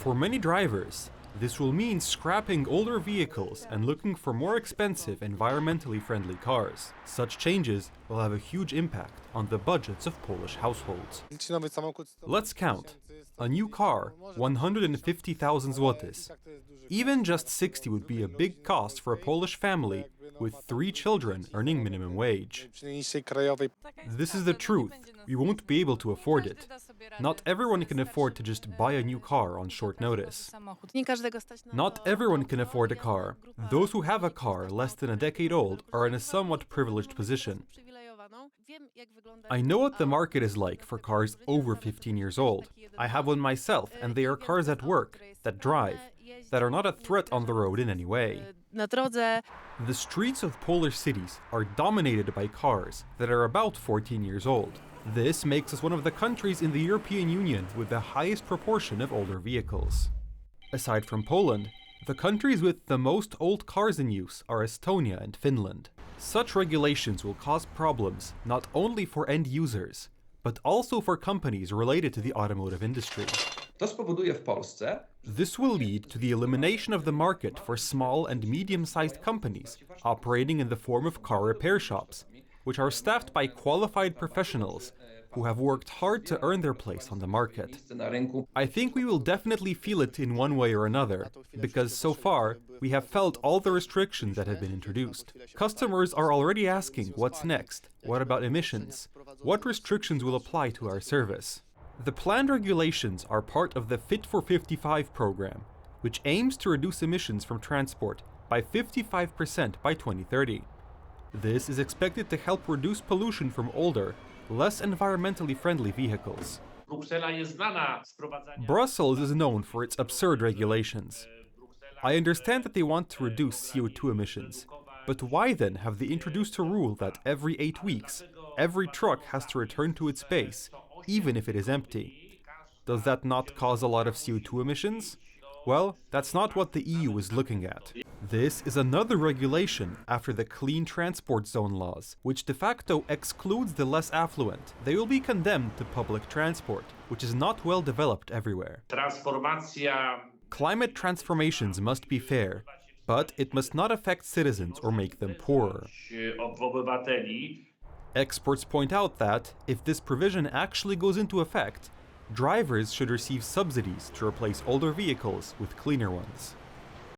For many drivers, this will mean scrapping older vehicles and looking for more expensive, environmentally friendly cars. Such changes will have a huge impact on the budgets of Polish households. Let's count. A new car, 150,000 zlotys. Even just 60 would be a big cost for a Polish family with 3 children earning minimum wage. This is the truth. We won't be able to afford it. Not everyone can afford to just buy a new car on short notice. Not everyone can afford a car. Those who have a car less than a decade old are in a somewhat privileged position. I know what the market is like for cars over 15 years old. I have one myself, and they are cars that work, that drive, that are not a threat on the road in any way. The streets of Polish cities are dominated by cars that are about 14 years old. This makes us one of the countries in the European Union with the highest proportion of older vehicles. Aside from Poland, the countries with the most old cars in use are Estonia and Finland. Such regulations will cause problems not only for end users, but also for companies related to the automotive industry. This will lead to the elimination of the market for small and medium-sized companies operating in the form of car repair shops, which are staffed by qualified professionals who have worked hard to earn their place on the market. I think we will definitely feel it in one way or another, because so far, we have felt all the restrictions that have been introduced. Customers are already asking what's next, what about emissions, what restrictions will apply to our service. The planned regulations are part of the Fit for 55 program, which aims to reduce emissions from transport by 55% by 2030. This is expected to help reduce pollution from older, less environmentally friendly vehicles. Brussels is known for its absurd regulations. I understand that they want to reduce CO2 emissions, but why then have they introduced a rule that every 8 weeks, every truck has to return to its base, even if it is empty? Does that not cause a lot of CO2 emissions? Well, that's not what the EU is looking at. This is another regulation after the Clean Transport Zone laws, which de facto excludes the less affluent. They will be condemned to public transport, which is not well developed everywhere. Climate transformations must be fair, but it must not affect citizens or make them poorer. Experts point out that, if this provision actually goes into effect, drivers should receive subsidies to replace older vehicles with cleaner ones.